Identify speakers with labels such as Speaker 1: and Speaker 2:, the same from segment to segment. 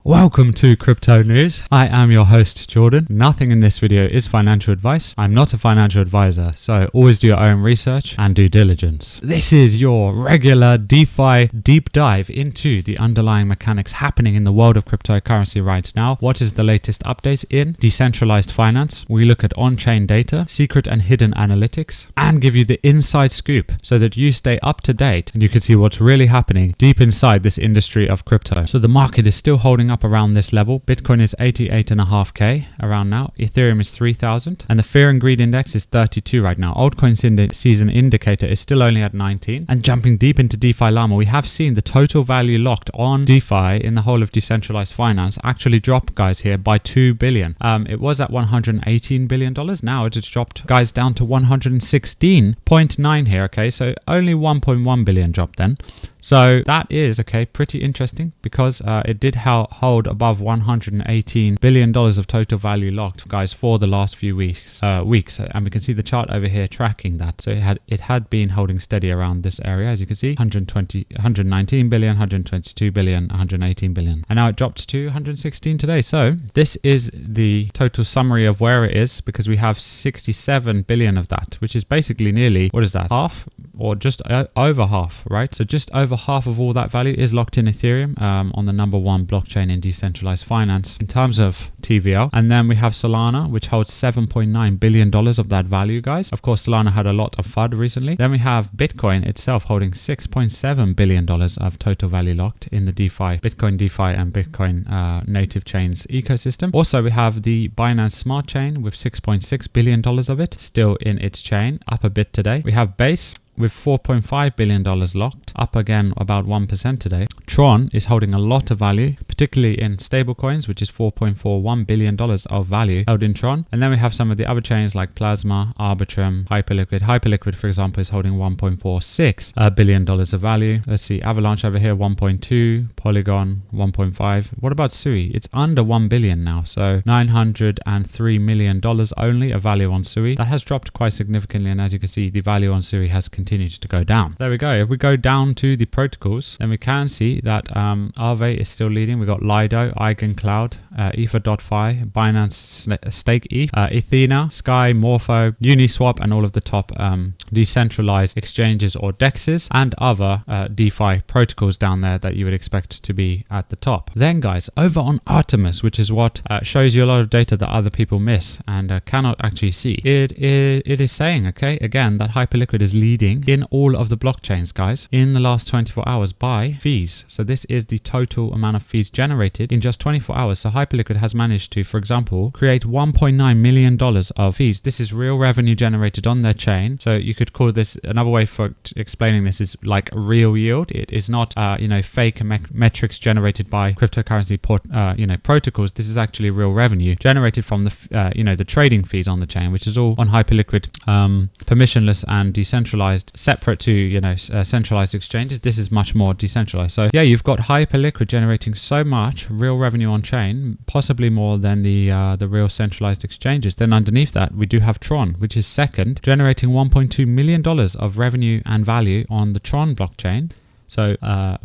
Speaker 1: Welcome to Crypto News. I am your host Jordan. Nothing in this video is financial advice. I'm not a financial advisor, so always do your own research and due diligence. This is your regular DeFi deep dive into the underlying mechanics happening in the world of cryptocurrency right now. What is the latest updates in decentralized finance? We look at on-chain data, secret and hidden analytics, and give you the inside scoop so that you stay up to date and you can see what's really happening deep inside this industry of crypto. So the market is still holding up around this level. Bitcoin is 88.5k around now. Ethereum is 3,000 and the fear and greed index is 32 right now. Altcoin season indicator is still only at 19. And jumping deep into DeFi Llama, we have seen the total value locked on DeFi in the whole of decentralized finance actually drop, guys, here by 2 billion. It was at $118 billion. Now it has dropped, guys, down to 116.9 here. Okay, so only 1.1 billion drop then. So that is, okay, pretty interesting because it did hold above $118 billion of total value locked, guys, for the last few weeks. And we can see the chart over here tracking that. So it had been holding steady around this area, as you can see, 119 billion, 122 billion, 118 billion. And now it dropped to 116 today. So this is the total summary of where it is, because we have 67 billion of that, which is basically nearly, what is that, half or just over half, right? So just over half of all that value is locked in Ethereum on the #1 blockchain in decentralized finance in terms of TVL. And then we have Solana, which holds $7.9 billion of that value, guys. Of course, Solana had a lot of FUD recently. Then we have Bitcoin itself holding $6.7 billion of total value locked in the Bitcoin DeFi and Bitcoin native chains ecosystem. Also, we have the Binance Smart Chain with $6.6 billion of it still in its chain, up a bit today. We have Base with $4.5 billion locked, up again about 1% today. Tron is holding a lot of value, particularly in stablecoins, which is $4.41 billion of value held in Tron. And then we have some of the other chains like Plasma, Arbitrum, Hyperliquid. Hyperliquid, for example, is holding $1.46 billion of value. Let's see, Avalanche over here, 1.2, Polygon, 1.5. What about Sui? It's under 1 billion now, so $903 million only of value on Sui. That has dropped quite significantly, and as you can see, the value on Sui has continued to go down. There we go. If we go down to the protocols, then we can see that Aave is still leading. We got Lido, EigenCloud, Ether.fi, Binance Stake ETH, Ethena, Sky, Morpho, Uniswap, and all of the top decentralized exchanges or DEXs and other DeFi protocols down there that you would expect to be at the top. Then, guys, over on Optimise, which is what shows you a lot of data that other people miss and cannot actually see. It is saying, okay, again, that Hyperliquid is leading in all of the blockchains, guys, in the last 24 hours by fees. So this is the total amount of fees generated in just 24 hours. So Hyperliquid has managed to, for example, create $1.9 million of fees. This is real revenue generated on their chain. So you could call this, another way for explaining this is like real yield. It is not, fake metrics generated by cryptocurrency protocols. This is actually real revenue generated from the, the trading fees on the chain, which is all on Hyperliquid, permissionless and decentralized, separate to centralized exchanges. This is much more decentralized. So yeah, you've got Hyperliquid generating so much real revenue on chain, possibly more than the real centralized exchanges. Then underneath that, we do have Tron, which is second, generating $1.2 million of revenue and value on the Tron blockchain. So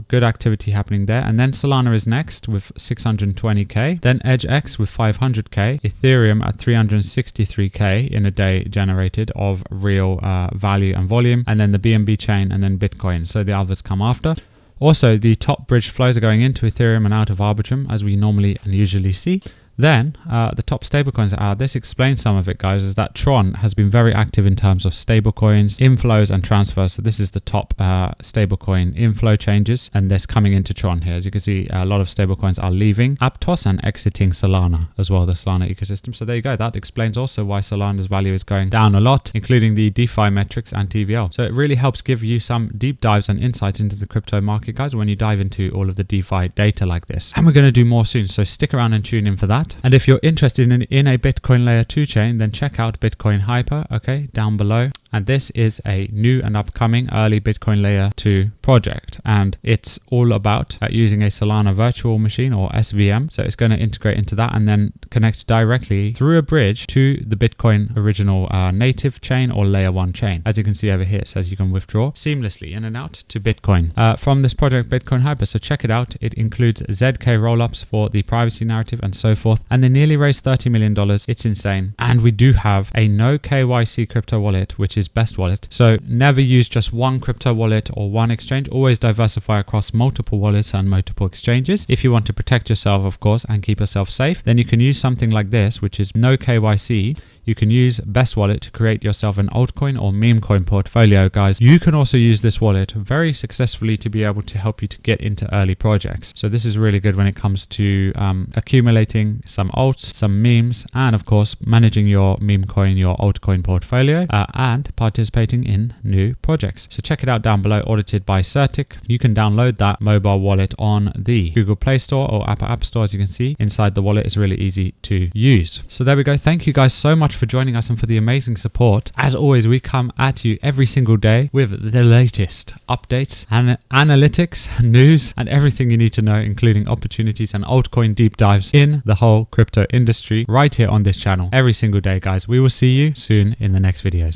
Speaker 1: good activity happening there. And then Solana is next with 620k. Then EdgeX with 500k. Ethereum at 363k in a day generated of real value and volume. And then the BNB chain and then Bitcoin. So the others come after. Also, the top bridge flows are going into Ethereum and out of Arbitrum, as we normally and usually see. Then the top stablecoins are out. This explains some of it, guys, is that Tron has been very active in terms of stablecoins, inflows and transfers. So this is the top stablecoin inflow changes, and this coming into Tron here. As you can see, a lot of stablecoins are leaving Aptos and exiting Solana as well, the Solana ecosystem. So there you go. That explains also why Solana's value is going down a lot, including the DeFi metrics and TVL. So it really helps give you some deep dives and insights into the crypto market, guys, when you dive into all of the DeFi data like this. And we're going to do more soon, so stick around and tune in for that. And if you're interested in a Bitcoin layer 2 chain, then check out Bitcoin Hyper, okay, down below. and this is a new and upcoming early Bitcoin layer 2 project, and it's all about using a Solana virtual machine or SVM. So it's going to integrate into that and then connect directly through a bridge to the Bitcoin original native chain or layer 1 chain. As you can see over here, it says you can withdraw seamlessly in and out to Bitcoin from this project Bitcoin Hyper. So check it out. It includes ZK rollups for the privacy narrative and so forth, and they nearly raised $30 million. It's insane. And we do have a no KYC crypto wallet, which is Best Wallet. So never use just one crypto wallet or one exchange. Always diversify across multiple wallets and multiple exchanges. If you want to protect yourself, of course, and keep yourself safe, then you can use something like this, which is no KYC. You can use Best Wallet to create yourself an altcoin or meme coin portfolio, guys. You can also use this wallet very successfully to be able to help you to get into early projects. So this is really good when it comes to accumulating some alts, some memes, and of course managing your meme coin, your altcoin portfolio, and participating in new projects. So check it out down below, audited by Certic. You can download that mobile wallet on the Google Play Store or Apple App Store. As you can see inside the wallet, is really easy to use. So there we go. Thank you guys so much for joining us and for the amazing support. As always, we come at you every single day with the latest updates and analytics, news, and everything you need to know, including opportunities and altcoin deep dives in the whole crypto industry right here on this channel every single day, guys. We will see you soon in the next videos.